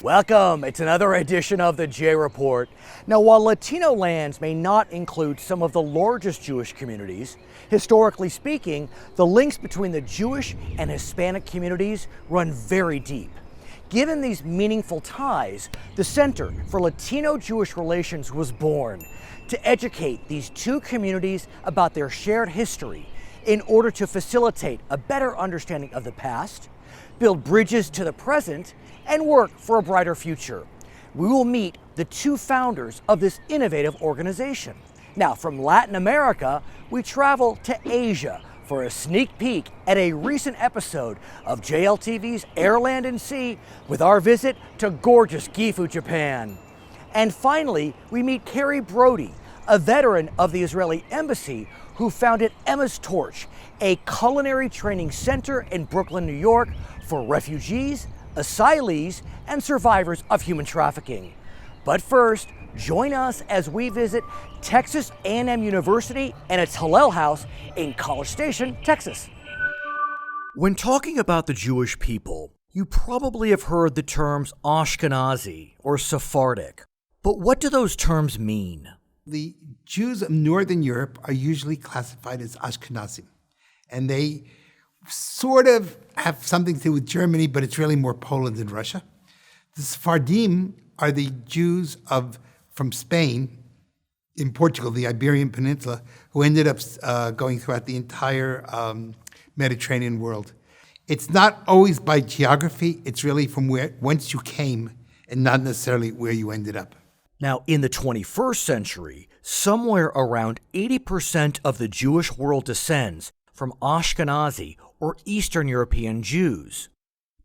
Welcome. It's another edition of the J Report. Now, while Latino lands may not include some of the largest Jewish communities, historically speaking, the links between the Jewish and Hispanic communities run very deep. Given these meaningful ties, the Center for Latino-Jewish Relations was born to educate these two communities about their shared history in order to facilitate a better understanding of the past, build bridges to the present, and work for a brighter future. We will meet the two founders of this innovative organization. Now, from Latin America, we travel to Asia for a sneak peek at a recent episode of JLTV's Air, Land, and Sea with our visit to gorgeous Gifu, Japan. And finally, we meet Carrie Brody, a veteran of the Israeli Embassy who founded Emma's Torch, a culinary training center in Brooklyn, New York for refugees, asylees, and survivors of human trafficking. But first, join us as we visit Texas A&M University and its Hillel House in College Station, Texas. When talking about the Jewish people, you probably have heard the terms Ashkenazi or Sephardic. But what do those terms mean? The Jews of Northern Europe are usually classified as Ashkenazim, and they sort of have something to do with Germany, but it's really more Poland and Russia. The Sephardim are the Jews from Spain, in Portugal, the Iberian Peninsula, who ended up going throughout the entire Mediterranean world. It's not always by geography, it's really from whence you came and not necessarily where you ended up. Now, in the 21st century, somewhere around 80% of the Jewish world descends from Ashkenazi or Eastern European Jews.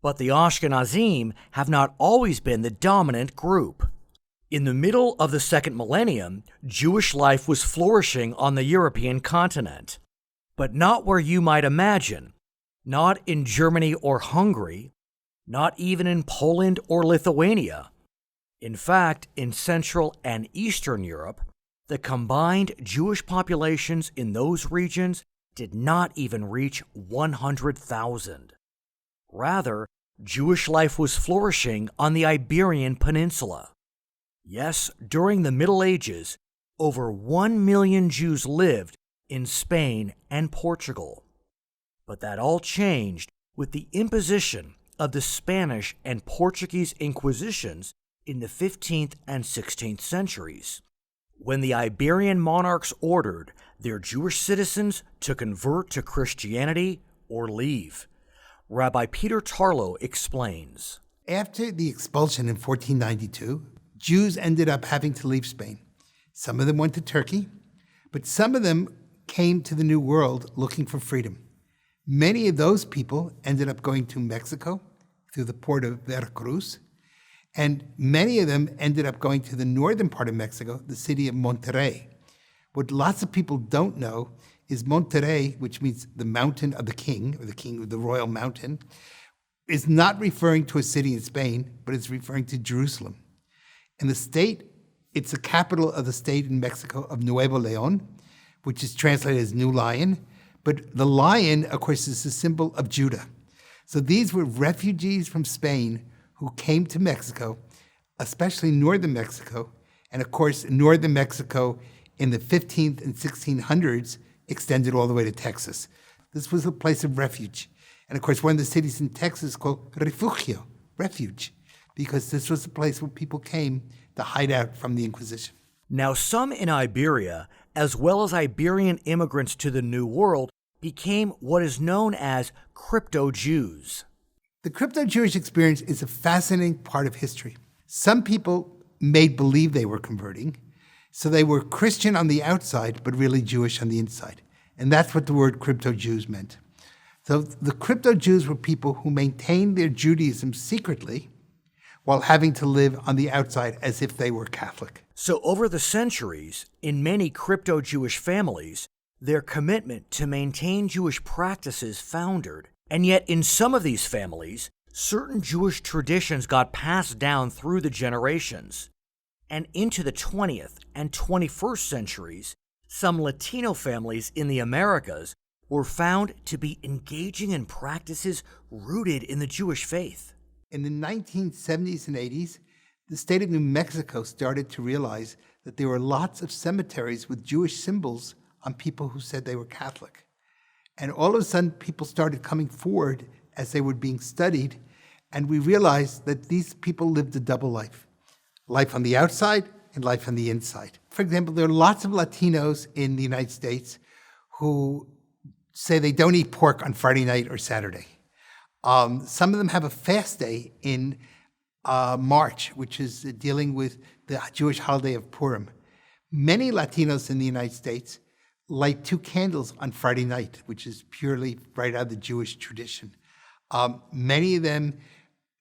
But the Ashkenazim have not always been the dominant group. In the middle of the second millennium, Jewish life was flourishing on the European continent. But not where you might imagine. Not in Germany or Hungary. Not even in Poland or Lithuania. In fact, in Central and Eastern Europe, the combined Jewish populations in those regions did not even reach 100,000. Rather, Jewish life was flourishing on the Iberian Peninsula. Yes, during the Middle Ages, over 1 million Jews lived in Spain and Portugal. But that all changed with the imposition of the Spanish and Portuguese Inquisitions in the 15th and 16th centuries, when the Iberian monarchs ordered their Jewish citizens to convert to Christianity or leave. Rabbi Peter Tarlow explains. After the expulsion in 1492, Jews ended up having to leave Spain. Some of them went to Turkey, but some of them came to the New World looking for freedom. Many of those people ended up going to Mexico through the port of Veracruz, and many of them ended up going to the northern part of Mexico, the city of Monterrey. What lots of people don't know is Monterrey, which means the mountain of the king, or the king of the royal mountain, is not referring to a city in Spain, but it's referring to Jerusalem. And the state, it's the capital of the state in Mexico of Nuevo León, which is translated as New Lion. But the lion, of course, is the symbol of Judah. So these were refugees from Spain who came to Mexico, especially northern Mexico, and of course, northern Mexico in the 15th and 1600s extended all the way to Texas. This was a place of refuge. And of course, one of the cities in Texas called Refugio, refuge, because this was the place where people came to hide out from the Inquisition. Now, some in Iberia, as well as Iberian immigrants to the New World, became what is known as crypto-Jews. The crypto-Jewish experience is a fascinating part of history. Some people made believe they were converting, so they were Christian on the outside, but really Jewish on the inside. And that's what the word crypto-Jews meant. So the crypto-Jews were people who maintained their Judaism secretly while having to live on the outside as if they were Catholic. So over the centuries, in many crypto-Jewish families, their commitment to maintain Jewish practices foundered. And yet in some of these families, certain Jewish traditions got passed down through the generations. And into the 20th and 21st centuries, some Latino families in the Americas were found to be engaging in practices rooted in the Jewish faith. In the 1970s and 80s, the state of New Mexico started to realize that there were lots of cemeteries with Jewish symbols on people who said they were Catholic. And all of a sudden, people started coming forward as they were being studied, and we realized that these people lived a double life. Life on the outside and life on the inside. For example, there are lots of Latinos in the United States who say they don't eat pork on Friday night or Saturday. Some of them have a fast day in March, which is dealing with the Jewish holiday of Purim. Many Latinos in the United States light 2 candles on Friday night, which is purely right out of the Jewish tradition. Many of them,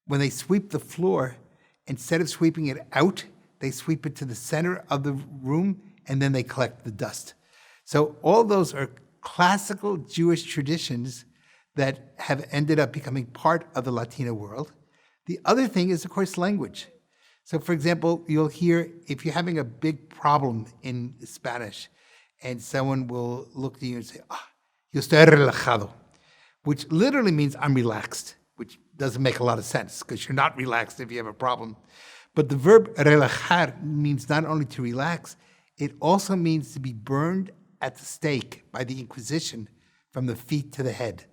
when they sweep the floor, instead of sweeping it out, they sweep it to the center of the room, and then they collect the dust. So all those are classical Jewish traditions that have ended up becoming part of the Latino world. The other thing is, of course, language. So, for example, you'll hear, if you're having a big problem in Spanish, and someone will look at you and say, yo estoy relajado, which literally means I'm relaxed, which doesn't make a lot of sense because you're not relaxed if you have a problem. But the verb relajar means not only to relax, it also means to be burned at the stake by the Inquisition from the feet to the head.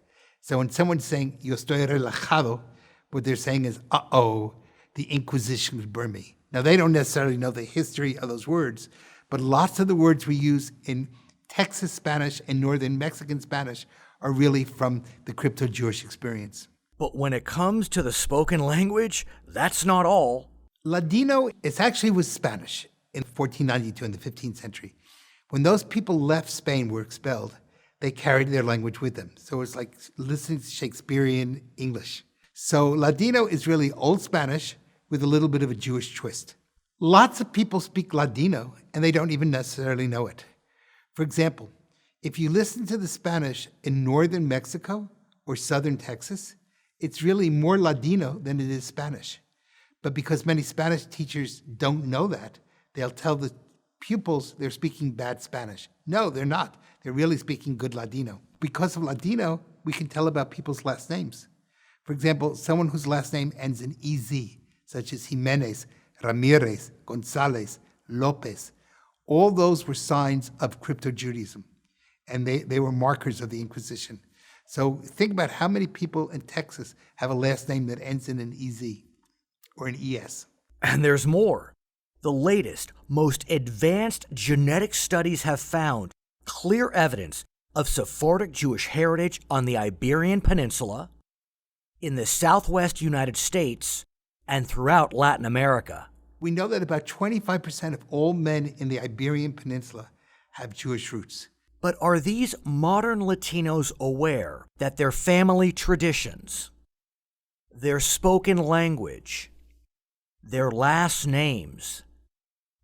So when someone's saying, yo estoy relajado, what they're saying is, the Inquisition would burn me. Now, they don't necessarily know the history of those words, but lots of the words we use in Texas Spanish and Northern Mexican Spanish are really from the crypto-Jewish experience. But when it comes to the spoken language, that's not all. Ladino, it actually was Spanish in 1492 in the 15th century. When those people left Spain, were expelled, they carried their language with them. So it's like listening to Shakespearean English. So Ladino is really Old Spanish with a little bit of a Jewish twist. Lots of people speak Ladino, and they don't even necessarily know it. For example, if you listen to the Spanish in northern Mexico or southern Texas, it's really more Ladino than it is Spanish. But because many Spanish teachers don't know that, they'll tell the pupils they're speaking bad Spanish. No, they're not. They're really speaking good Ladino. Because of Ladino, we can tell about people's last names. For example, someone whose last name ends in EZ, such as Jimenez, Ramirez, Gonzalez, Lopez, all those were signs of crypto-Judaism, and they were markers of the Inquisition. So think about how many people in Texas have a last name that ends in an EZ or an ES. And there's more. The latest, most advanced genetic studies have found clear evidence of Sephardic Jewish heritage on the Iberian Peninsula, in the Southwest United States, and throughout Latin America. We know that about 25% of all men in the Iberian Peninsula have Jewish roots. But are these modern Latinos aware that their family traditions, their spoken language, their last names,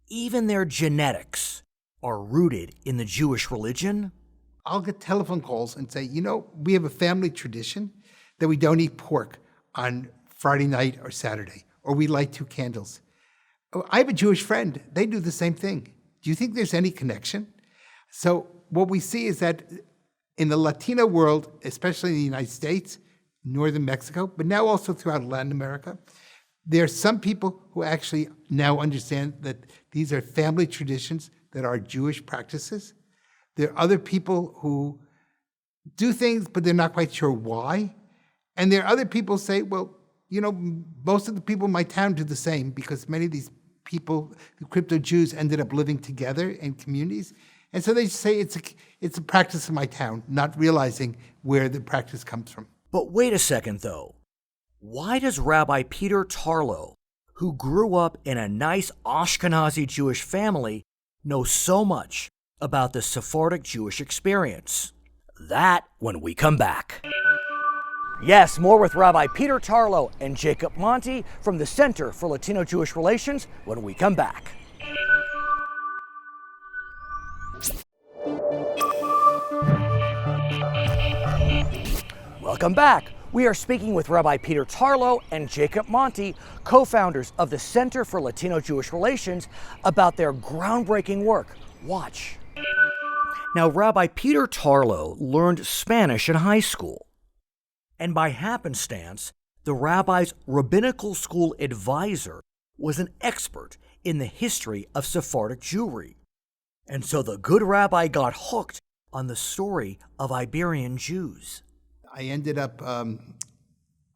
even their genetics are rooted in the Jewish religion? I'll get telephone calls and say, we have a family tradition that we don't eat pork on Friday night or Saturday, or we light 2 candles. I have a Jewish friend. They do the same thing. Do you think there's any connection? So what we see is that in the Latino world, especially in the United States, northern Mexico, but now also throughout Latin America, there are some people who actually now understand that these are family traditions that are Jewish practices. There are other people who do things, but they're not quite sure why. And there are other people who say, well, most of the people in my town do the same because many of these people, the crypto Jews, ended up living together in communities. And so they say it's a practice in my town, not realizing where the practice comes from. But wait a second, though. Why does Rabbi Peter Tarlow, who grew up in a nice Ashkenazi Jewish family, know so much about the Sephardic Jewish experience? That when we come back. Yes, more with Rabbi Peter Tarlow and Jacob Monty from the Center for Latino-Jewish Relations when we come back. Welcome back. We are speaking with Rabbi Peter Tarlow and Jacob Monty, co-founders of the Center for Latino-Jewish Relations, about their groundbreaking work. Watch. Now, Rabbi Peter Tarlow learned Spanish in high school, and by happenstance, The rabbi's rabbinical school advisor was an expert in the history of Sephardic Jewry. And so the good rabbi got hooked on the story of Iberian Jews. I ended up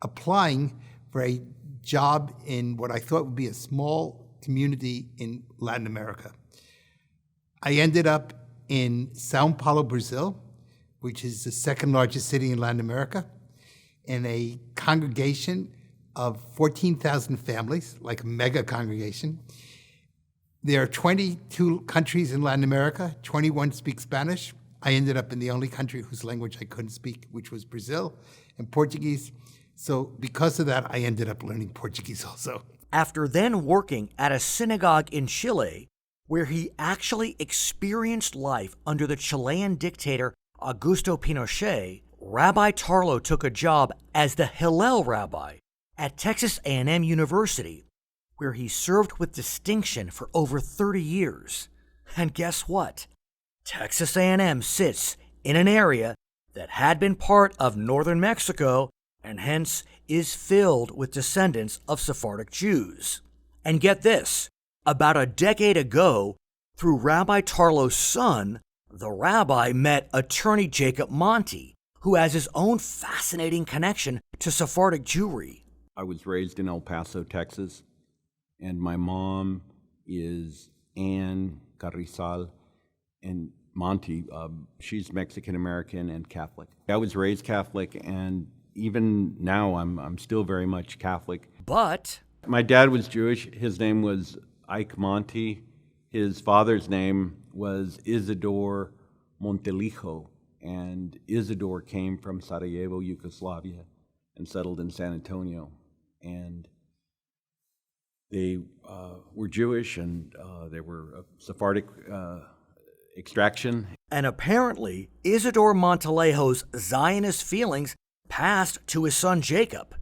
applying for a job in what I thought would be a small community in Latin America. I ended up in Sao Paulo, Brazil, which is the second largest city in Latin America, in a congregation of 14,000 families, like a mega congregation. There are 22 countries in Latin America, 21 speak Spanish. I ended up in the only country whose language I couldn't speak, which was Brazil, and Portuguese. So because of that, I ended up learning Portuguese also. After then working at a synagogue in Chile, where he actually experienced life under the Chilean dictator Augusto Pinochet, Rabbi Tarlow took a job as the Hillel rabbi at Texas A&M University, where he served with distinction for over 30 years. And guess what? Texas A&M sits in an area that had been part of northern Mexico and hence is filled with descendants of Sephardic Jews. And get this, about a decade ago, through Rabbi Tarlow's son, the rabbi met attorney Jacob Monty, who has his own fascinating connection to Sephardic Jewry. I was raised in El Paso, Texas, and my mom is Ann Carrizal, and Monty, she's Mexican-American and Catholic. I was raised Catholic, and even now I'm still very much Catholic. But my dad was Jewish. His name was Ike Monty. His father's name was Isidore Montelijo, and Isidore came from Sarajevo, Yugoslavia, and settled in San Antonio. And they were Jewish, and they were Sephardic extraction. And apparently, Isidore Montelejo's Zionist feelings passed to his son Jacob.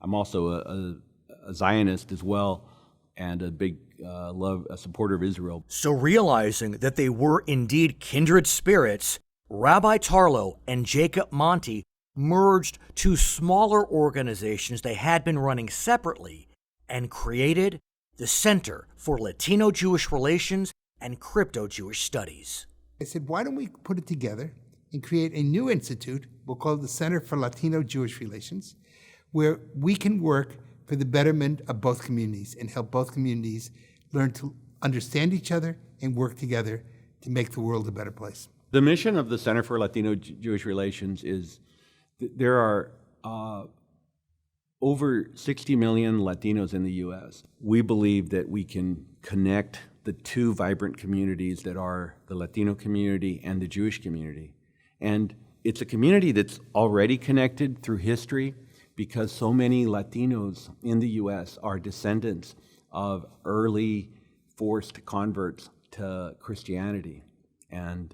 I'm also a Zionist as well, and a big a supporter of Israel. So realizing that they were indeed kindred spirits, Rabbi Tarlow and Jacob Monty merged two smaller organizations they had been running separately and created the Center for Latino-Jewish Relations and Crypto-Jewish Studies. I said, why don't we put it together and create a new institute, we'll call it the Center for Latino-Jewish Relations, where we can work for the betterment of both communities and help both communities learn to understand each other and work together to make the world a better place. The mission of the Center for Latino-Jewish Relations is there are over 60 million Latinos in the U.S. We believe that we can connect the two vibrant communities that are the Latino community and the Jewish community. And it's a community that's already connected through history because so many Latinos in the U.S. are descendants of early forced converts to Christianity. And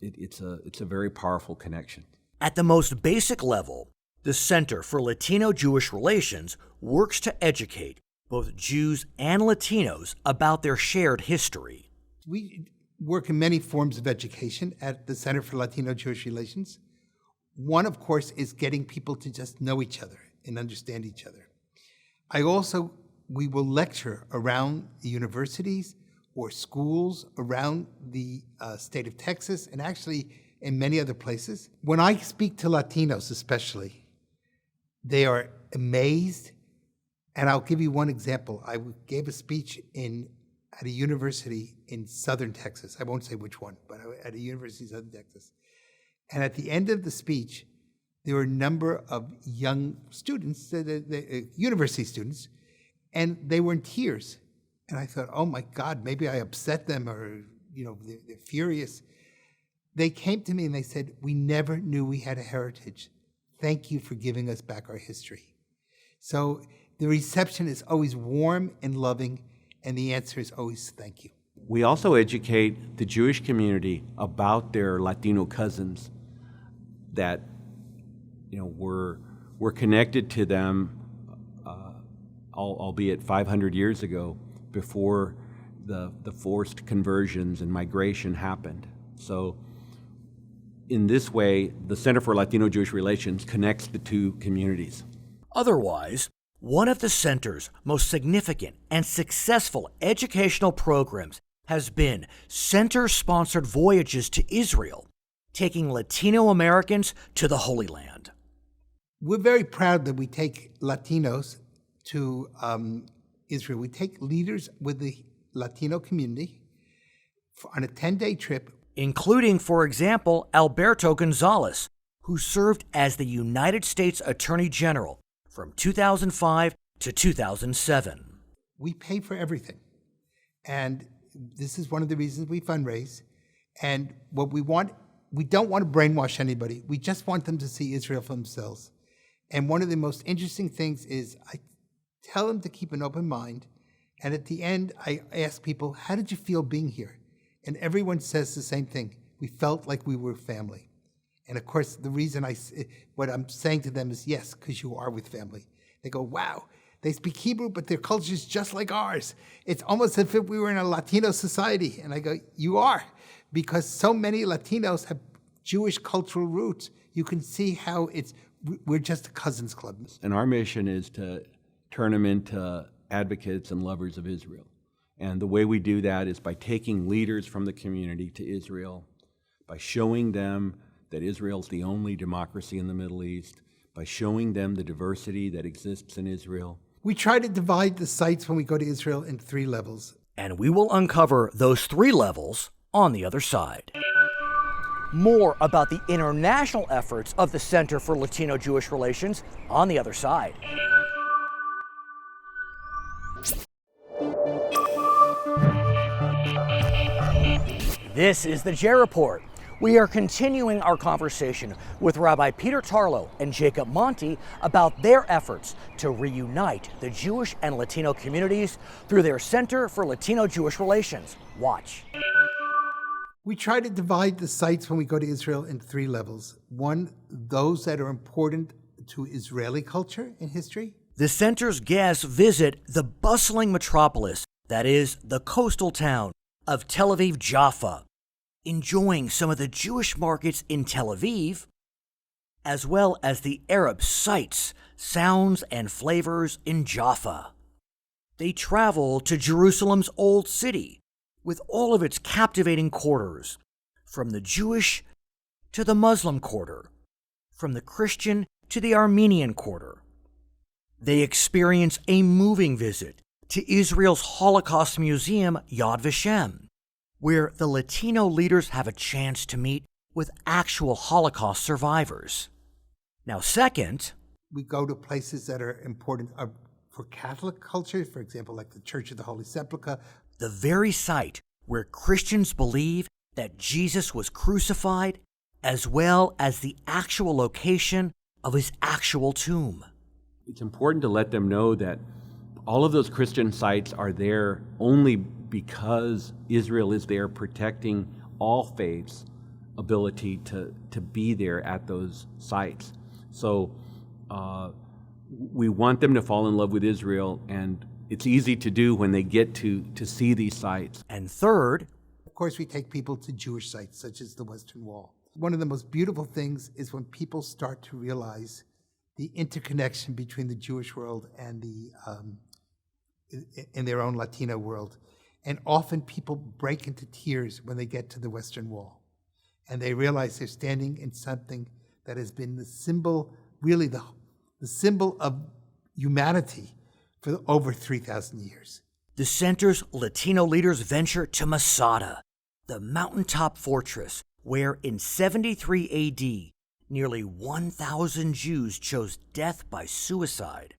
it's a very powerful connection. At the most basic level, the Center for Latino-Jewish Relations works to educate both Jews and Latinos about their shared history. We work in many forms of education at the Center for Latino-Jewish Relations. One, of course, is getting people to just know each other and understand each other. We will lecture around the universities or schools around the state of Texas and actually in many other places. When I speak to Latinos especially, they are amazed. And I'll give you one example. I gave a speech at a university in southern Texas. I won't say which one, but at a university in southern Texas. And at the end of the speech, there were a number of young students, university students, and they were in tears. And I thought, oh my God, maybe I upset them or, they're furious. They came to me and they said, we never knew we had a heritage. Thank you for giving us back our history. So the reception is always warm and loving, and the answer is always thank you. We also educate the Jewish community about their Latino cousins that, we're connected to them, albeit 500 years ago, before the forced conversions and migration happened. So in this way, the Center for Latino-Jewish Relations connects the two communities. Otherwise, one of the center's most significant and successful educational programs has been center-sponsored voyages to Israel, taking Latino Americans to the Holy Land. We're very proud that we take Latinos to Israel. We take leaders with the Latino community on a 10-day trip. Including, for example, Alberto Gonzalez, who served as the United States Attorney General from 2005 to 2007. We pay for everything. And this is one of the reasons we fundraise. And what we don't want to brainwash anybody. We just want them to see Israel for themselves. And one of the most interesting things is I tell them to keep an open mind. And at the end, I ask people, how did you feel being here? And everyone says the same thing. We felt like we were family. And of course, the reason what I'm saying to them is, yes, because you are with family. They go, wow, they speak Hebrew, but their culture is just like ours. It's almost as if we were in a Latino society. And I go, you are, because so many Latinos have Jewish cultural roots. You can see how we're just a cousins club. And our mission is to turn them into advocates and lovers of Israel. And the way we do that is by taking leaders from the community to Israel, by showing them that Israel's the only democracy in the Middle East, by showing them the diversity that exists in Israel. We try to divide the sites when we go to Israel in 3 levels. And we will uncover those 3 levels on the other side. More about the international efforts of the Center for Latino-Jewish Relations on the other side. This is the J Report. We are continuing our conversation with Rabbi Peter Tarlow and Jacob Monty about their efforts to reunite the Jewish and Latino communities through their Center for Latino-Jewish Relations. Watch. We try to divide the sites when we go to Israel in 3 levels. 1, those that are important to Israeli culture and history. The center's guests visit the bustling metropolis, that is, the coastal town of Tel Aviv Jaffa, enjoying some of the Jewish markets in Tel Aviv, as well as the Arab sights, sounds, and flavors in Jaffa. They travel to Jerusalem's Old City, with all of its captivating quarters, from the Jewish to the Muslim quarter, from the Christian to the Armenian quarter. They experience a moving visit to Israel's Holocaust Museum, Yad Vashem, where the Latino leaders have a chance to meet with actual Holocaust survivors. Now, second, we go to places that are important for Catholic culture, for example, like the Church of the Holy Sepulchre. The very site where Christians believe that Jesus was crucified, as well as the actual location of his actual tomb. It's important to let them know that all of those Christian sites are there only because Israel is there protecting all faiths' ability to be there at those sites. So we want them to fall in love with Israel, and it's easy to do when they get to see these sites. And third, of course, we take people to Jewish sites, such as the Western Wall. One of the most beautiful things is when people start to realize the interconnection between the Jewish world and in their own Latino world. And often people break into tears when they get to the Western Wall. And they realize they're standing in something that has been the symbol, really the symbol of humanity for over 3,000 years. The center's Latino leaders venture to Masada, the mountaintop fortress where in 73 AD, nearly 1,000 Jews chose death by suicide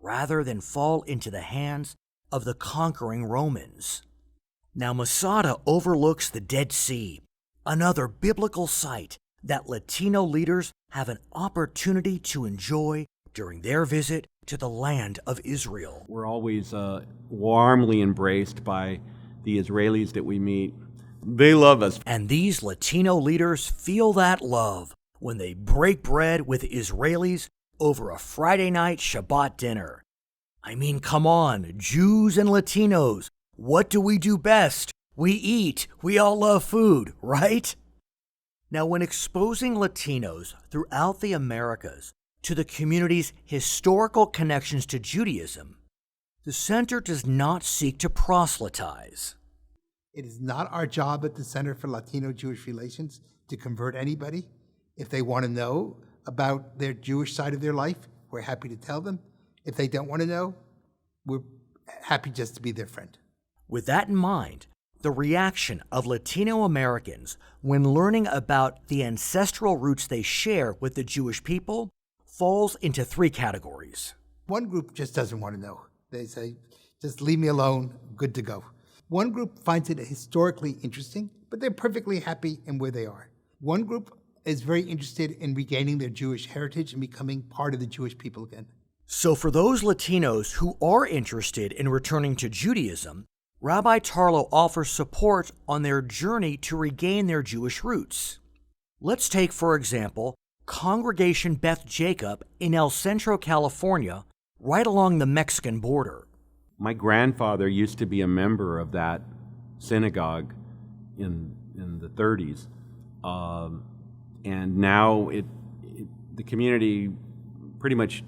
rather than fall into the hands of the conquering Romans. Now, Masada overlooks the Dead Sea, another biblical site that Latino leaders have an opportunity to enjoy during their visit to the land of Israel. We're always warmly embraced by the Israelis that we meet. They love us. And these Latino leaders feel that love when they break bread with Israelis over a Friday night Shabbat dinner. I mean, come on, Jews and Latinos, what do we do best? We eat. We all love food, right? Now, when exposing Latinos throughout the Americas to the community's historical connections to Judaism, the center does not seek to proselytize. It is not our job at the Center for Latino-Jewish Relations to convert anybody. If they want to know about their Jewish side of their life, we're happy to tell them. If they don't want to know, we're happy just to be their friend. With that in mind, the reaction of Latino Americans when learning about the ancestral roots they share with the Jewish people falls into three categories. One group just doesn't want to know. They say, just leave me alone, good to go. One group finds it historically interesting, but they're perfectly happy in where they are. One group is very interested in regaining their Jewish heritage and becoming part of the Jewish people again. So for those Latinos who are interested in returning to Judaism, Rabbi Tarlow offers support on their journey to regain their Jewish roots. Let's take, for example, Congregation Beth Jacob in El Centro, California, right along the Mexican border. My grandfather used to be a member of that synagogue in the 30s, and now the community pretty much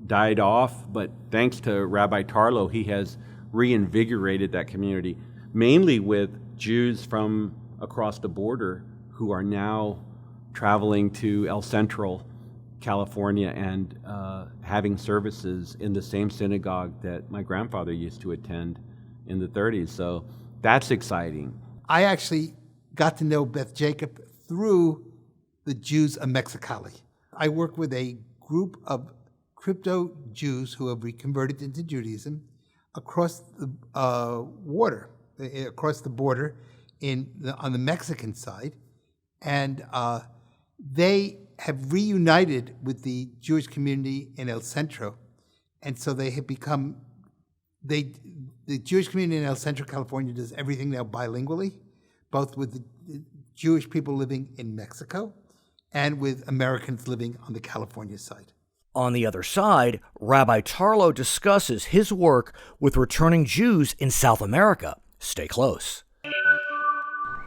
died off, but thanks to Rabbi Tarlow, he has reinvigorated that community, mainly with Jews from across the border who are now traveling to El Centro, California, and having services in the same synagogue that my grandfather used to attend in the 30s. So that's exciting. I actually got to know Beth Jacob through the Jews of Mexicali. I work with a group of crypto Jews who have reconverted into Judaism across the border on the Mexican side, and they have reunited with the Jewish community in El Centro, and so they have become the Jewish community in El Centro, California, does everything now bilingually, both with the Jewish people living in Mexico and with Americans living on the California side. On the other side, Rabbi Tarlow discusses his work with returning Jews in South America. Stay close.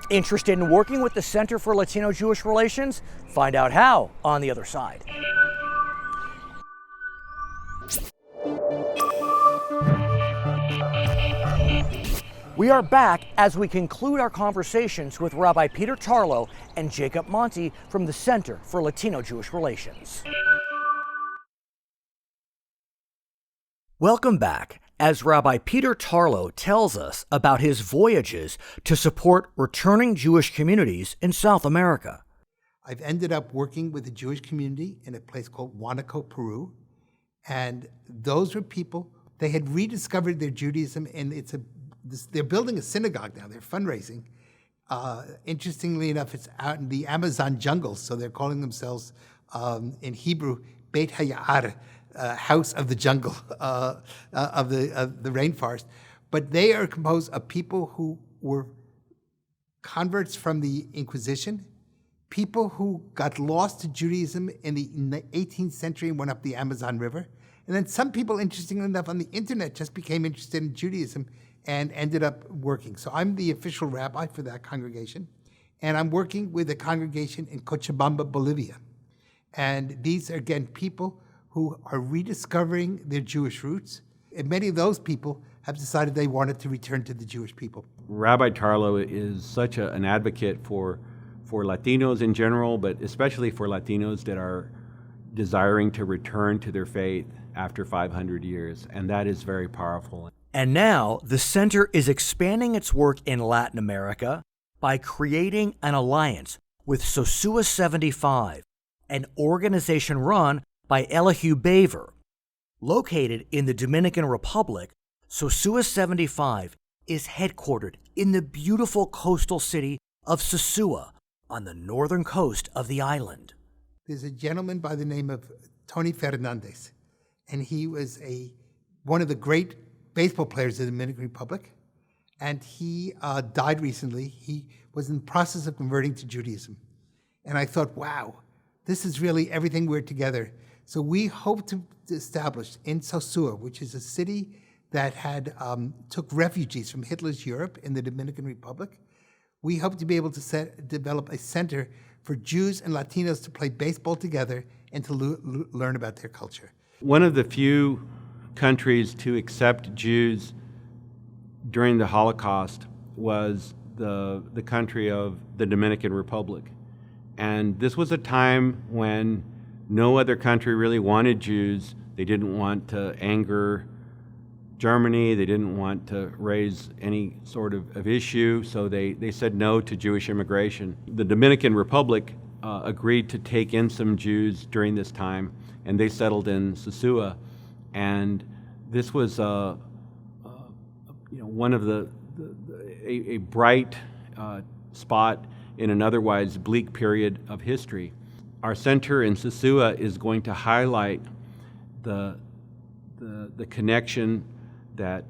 Interested in working with the Center for Latino-Jewish Relations? Find out how on the other side. We are back as we conclude our conversations with Rabbi Peter Tarlow and Jacob Monty from the Center for Latino-Jewish Relations. Welcome back as Rabbi Peter Tarlow tells us about his voyages to support returning Jewish communities in South America. I've ended up working with the Jewish community in a place called Huánuco, Peru, and those were people, they had rediscovered their Judaism, and they're building a synagogue now, they're fundraising. Interestingly enough, it's out in the Amazon jungle, so they're calling themselves, in Hebrew, Beit HaYa'ar, house of the jungle, of the rainforest. But they are composed of people who were converts from the Inquisition, people who got lost to Judaism in the 18th century and went up the Amazon River. And then some people, interestingly enough, on the internet just became interested in Judaism and ended up working. So I'm the official rabbi for that congregation. And I'm working with a congregation in Cochabamba, Bolivia. And these are, again, people who are rediscovering their Jewish roots. And many of those people have decided they wanted to return to the Jewish people. Rabbi Tarlow is such an advocate for Latinos in general, but especially for Latinos that are desiring to return to their faith after 500 years, and that is very powerful. And now, the center is expanding its work in Latin America by creating an alliance with Sosua 75, an organization run by Elihu Baver. Located in the Dominican Republic, Sosua 75 is headquartered in the beautiful coastal city of Sosua on the northern coast of the island. There's a gentleman by the name of Tony Fernandez, and he was one of the great baseball players of the Dominican Republic, and he died recently. He was in the process of converting to Judaism. And I thought, wow, this is really everything we're together. So we hope to establish in Sosua, which is a city that had took refugees from Hitler's Europe in the Dominican Republic. We hope to be able to develop a center for Jews and Latinos to play baseball together and to learn about their culture. One of the few countries to accept Jews during the Holocaust was the country of the Dominican Republic. And this was a time when no other country really wanted Jews. They didn't want to anger Germany. They didn't want to raise any sort of issue, so they said no to Jewish immigration. The Dominican Republic agreed to take in some Jews during this time, and they settled in Sosua. And this was one of a bright spot in an otherwise bleak period of history. Our center in Sosua is going to highlight the connection that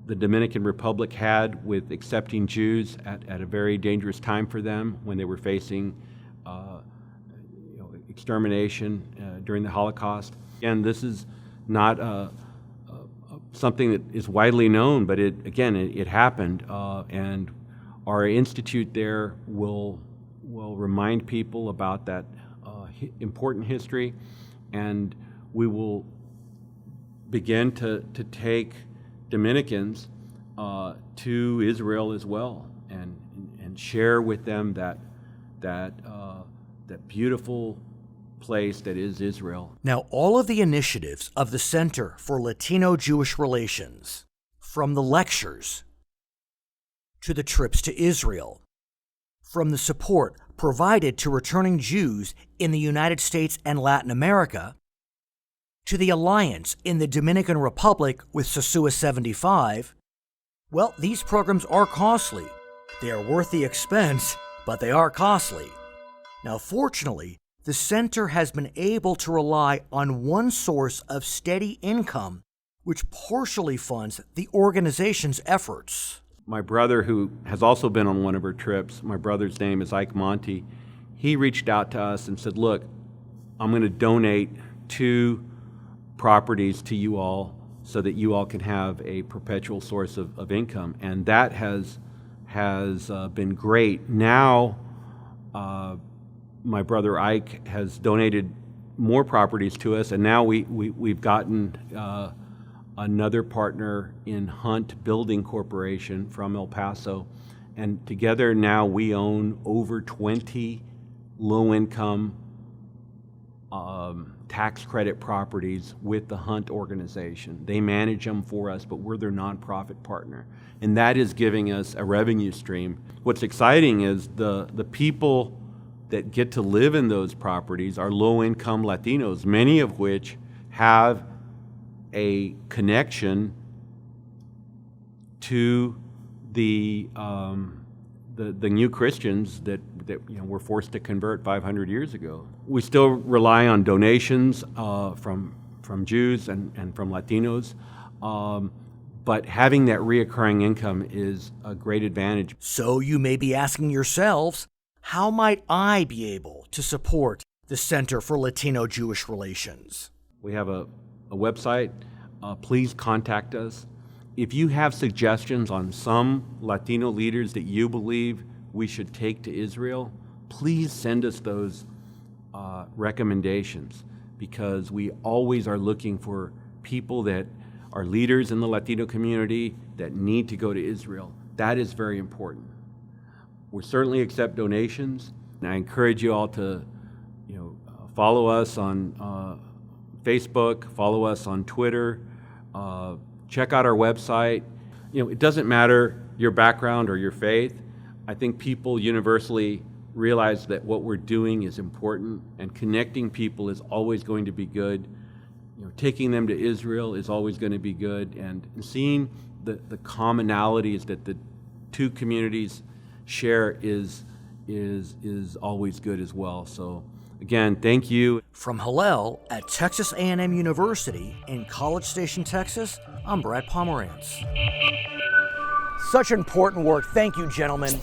the Dominican Republic had with accepting Jews at a very dangerous time for them when they were facing extermination during the Holocaust. And this is not something that is widely known, but it happened, and our institute there will remind people about that important history, and we will begin to take Dominicans to Israel as well, and share with them that beautiful place that is Israel. Now, all of the initiatives of the Center for Latino-Jewish Relations, from the lectures to the trips to Israel, from the support provided to returning Jews in the United States and Latin America, to the alliance in the Dominican Republic with Sosua 75, well, these programs are costly. They are worth the expense, but they are costly. Now, fortunately, the center has been able to rely on one source of steady income, which partially funds the organization's efforts. My brother, who has also been on one of our trips, my brother's name is Monty, he reached out to us and said, look, I'm going to donate 2 properties to you all so that you all can have a perpetual source of income. And that has been great. Now, my brother Ike has donated more properties to us, and now we've gotten another partner in Hunt Building Corporation from El Paso, and together now we own over 20 low-income tax credit properties with the Hunt organization. They manage them for us, but we're their nonprofit partner, and that is giving us a revenue stream. What's exciting is the people that get to live in those properties are low-income Latinos, many of which have a connection to the new Christians that were forced to convert 500 years ago. We still rely on donations from Jews and from Latinos, but having that reoccurring income is a great advantage. So you may be asking yourselves, how might I be able to support the Center for Latino-Jewish Relations? We have a website. Please contact us. If you have suggestions on some Latino leaders that you believe we should take to Israel, please send us those recommendations, because we always are looking for people that are leaders in the Latino community that need to go to Israel. That is very important. We certainly accept donations, and I encourage you all to, follow us on Facebook, follow us on Twitter, check out our website. It doesn't matter your background or your faith. I think people universally realize that what we're doing is important, and connecting people is always going to be good. Taking them to Israel is always going to be good, and seeing the commonalities that the two communities share is always good as well. So again, thank you. From Hillel at Texas A&M University in College Station, Texas, I'm Brad Pomerance. Such important work. Thank you, gentlemen.